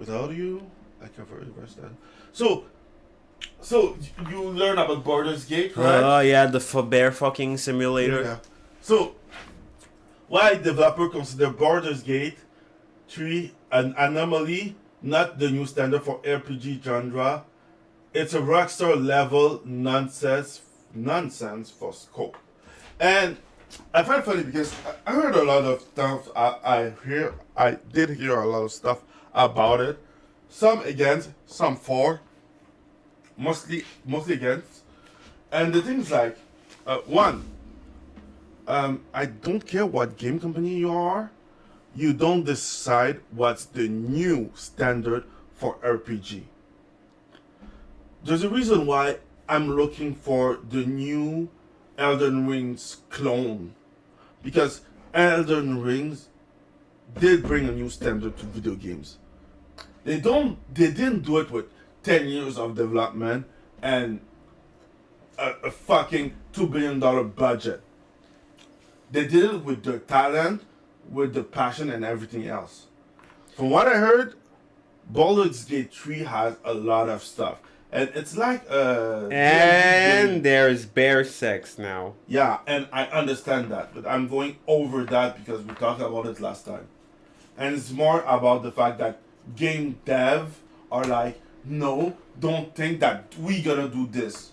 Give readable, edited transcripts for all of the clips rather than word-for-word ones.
Without you, I can reverse that. So, so you learn about Baldur's Gate, right? Oh yeah, the bear fucking simulator. Yeah. So, why developer consider Baldur's Gate 3 an anomaly, not the new standard for RPG genre? It's a Rockstar level nonsense for scope. And I find it funny because I heard a lot of stuff. I did hear a lot of stuff about it. Some against, some for, mostly against. And the thing is like, one, I don't care what game company you are. You don't decide what's the new standard for RPG. There's a reason why I'm looking for the new Elden Rings clone, because Elden Rings did bring a new standard to video games. They didn't do it with 10 years of development and a fucking $2 billion budget. They did it with the talent, with the passion and everything else. From what I heard, Baldur's Gate 3 has a lot of stuff. And it's like And there's bear sex now. yeah, and I understand that, but I'm going over that because we talked about it last time. And it's more about the fact that game dev are like, no, don't think that we gonna do this.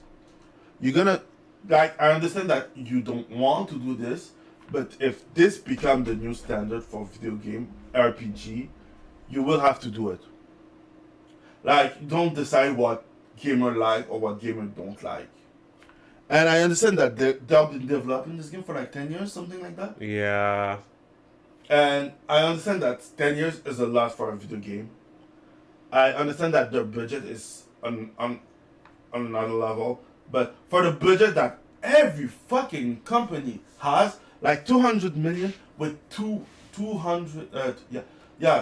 You're gonna like I understand that you don't want to do this, but if this become the new standard for video game RPG, you will have to do it. Like, don't decide what gamer like or what gamer don't like. And I understand that they've been developing this game for like 10 years, something like that. Yeah. And I understand that 10 years is a lot for a video game. I understand that their budget is on another level. But for the budget that every fucking company has, like 200 million with 200,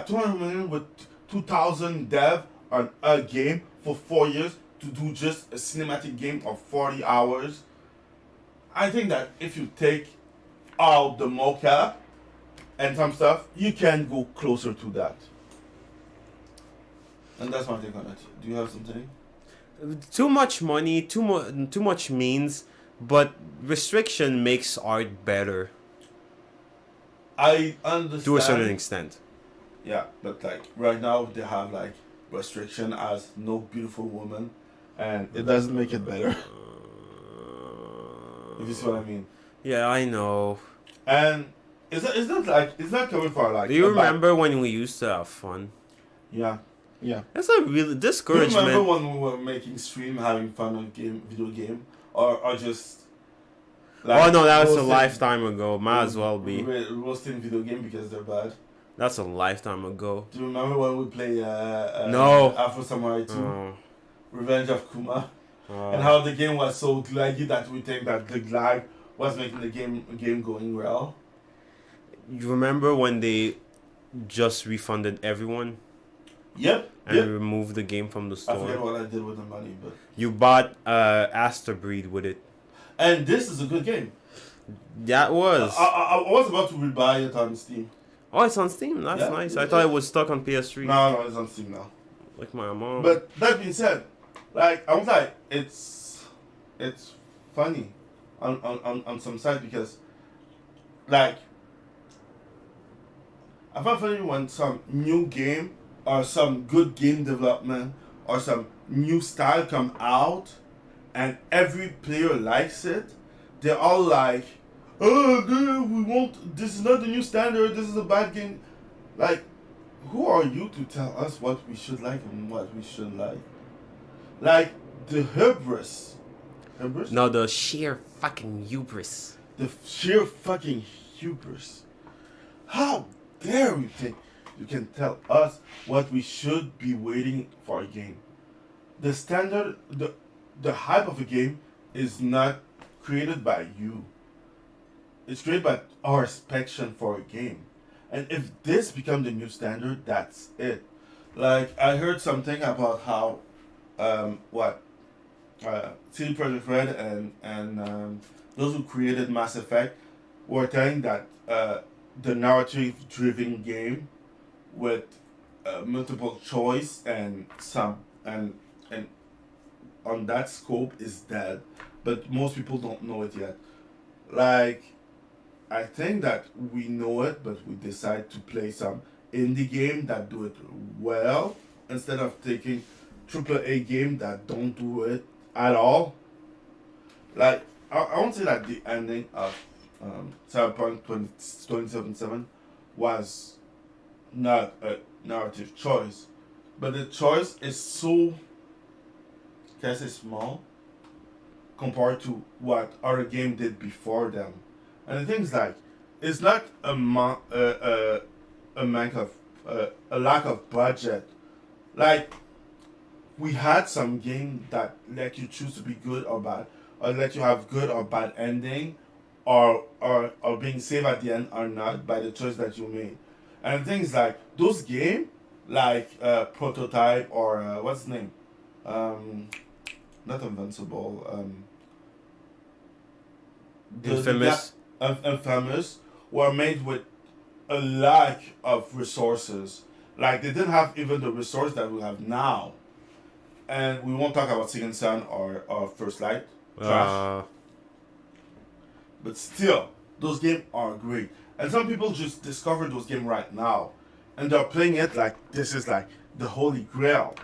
200 million with 2,000 dev on a game for 4 years to do just a cinematic game of 40 hours. I think that if you take out the mocap and some stuff, you can go closer to that. And that's my take on it. Do you have something? Too much money, too much means, but restriction makes art better I understand. to a certain extent. Yeah, but like right now they have like restriction as no beautiful woman, and it doesn't make it better. If you see what I mean. Yeah, I know. And it's not like it's not coming for like. Do you a bad- remember when we used to have fun? Yeah, yeah. That's a real Do you discouragement. remember when we were making stream, having fun on video game, or just? Oh no, that was a roasting- lifetime ago. Might as well be. roasting video game because they're bad. That's a lifetime ago. Do you remember when we played No. Afro Samurai 2, Oh, Revenge of Kuma, oh. and how the game was so glaggy that we think that the glag was making the game going well. You remember when they just refunded everyone Yep. and Yep. removed the game from the I forget store? what I did with the money, but You bought Aster Breed with it. and this is a good game. That was. I was about to rebuy it on Steam. Oh, it's on Steam. That's Yeah. nice. I thought it was stuck on PS3. No, it's on Steam now. Like my mom. But that being said, like I was like, it's funny on some side because like I find funny when some new game or some good game development or some new style come out and every player likes it. They're all like, oh, dude, we won't. This is not the new standard. This is a bad game. Like, who are you to tell us what we should like and what we shouldn't like? Like the hubris. Hubris? No, the sheer fucking hubris. The sheer fucking hubris. How dare you think you can tell us what we should be waiting for a game? The standard, the hype of a game is not created by you. It's created by our expectation for a game. And if this becomes the new standard, that's it. Like I heard something about how CD Projekt Red and those who created Mass Effect were telling that the narrative-driven game with multiple choice and some and on that scope is dead, but most people don't know it yet. Like I think that we know it, but we decide to play some indie game that do it well instead of taking AAA game that don't do it at all. Like I won't say that the ending of Cyberpunk 2077 was not a narrative choice, but the choice is so, can I say, small compared to what other game did before them. And the thing is like, it's not a lack of a lack of budget. Like we had some game that let you choose to be good or bad, or let you have good or bad ending, or being saved at the end or not by the choice that you made. And things like those game, like Prototype or what's the name, um, not Invincible, Infamous. Infamous, were made with a lack of resources. Like they didn't have even the resource that we have now. And we won't talk about Second Son or First Light. Trash. But still, those games are great. And some people just discovered those games right now. And they're playing it like this is like the holy grail.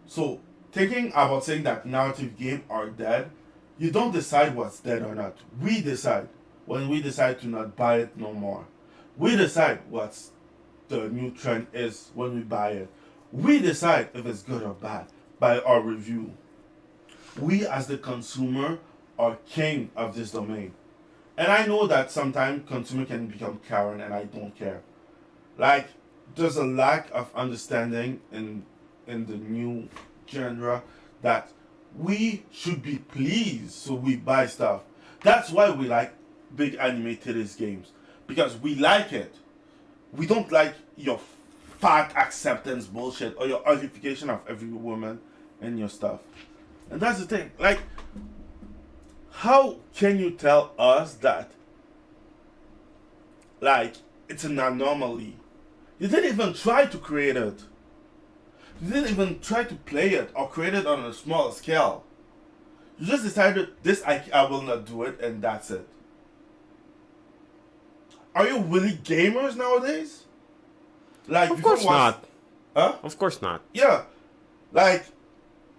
So thinking about saying that narrative games are dead, you don't decide what's dead or not. We decide when we decide to not buy it no more. We decide what's the new trend is when we buy it. We decide if it's good or bad by our review. We as the consumer are king of this domain. And I know that sometimes consumer can become Karen and I don't care. Like there's a lack of understanding in the new genre that we should be pleased so we buy stuff. That's why we like big animated games. Because we like it. We don't like your fat acceptance bullshit or your unification of every woman in your stuff. And that's the thing. Like, how can you tell us that, like, it's an anomaly? You didn't even try to create it. You didn't even try to play it or create it on a small scale. You just decided, this I will not do it, and that's it. Are you really gamers nowadays? Like, Of course not. Huh? Of course not. Yeah. Like,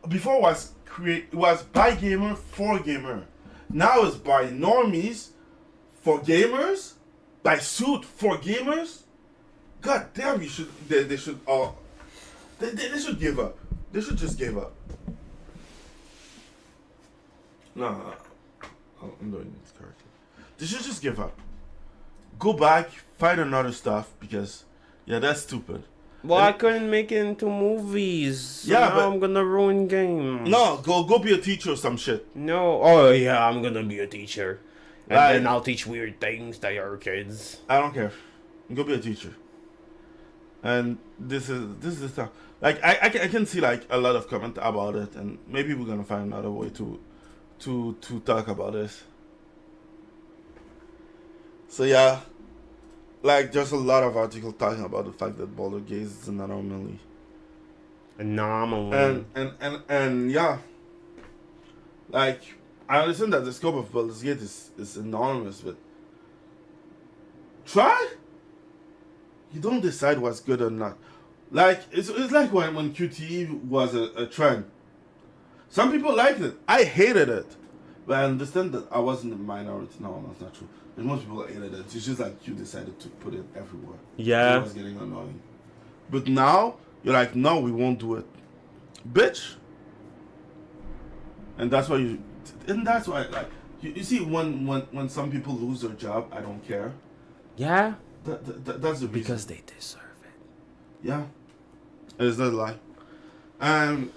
before was by gamer for gamer. Now it's by normies for gamers, by suit for gamers. God damn, they should all they should give up. They should just give up. No, I'm doing this correctly. They should just give up. Go back, find another stuff because yeah, that's stupid. Well, I couldn't make it into movies. So Yeah, now but I'm gonna ruin games. no, go be a teacher or some shit. No. Oh yeah, I'm gonna be a teacher, and Like- then I'll teach weird things to your kids. I don't care. Go be a teacher. And this is the stuff. Like I can see like a lot of comment about it, and maybe we're gonna find another way to talk about this. So yeah, like there's a lot of articles talking about the fact that Baldur Gaze is an anomaly. Anomaly. And yeah, like I understand that the scope of Baldur's Gate is enormous, but try. You don't decide what's good or not. Like it's like when QTE was a trend. Some people liked it. I hated it. But I understand that I wasn't a minority. No, that's not true. But most people hated it. It's just like you decided to put it everywhere. Yeah. It was getting annoying. But now you're like, no, we won't do it, bitch. And that's why like you see when some people lose their job, I don't care. Yeah. That's the reason. Because they deserve it. Yeah, it's not a lie. And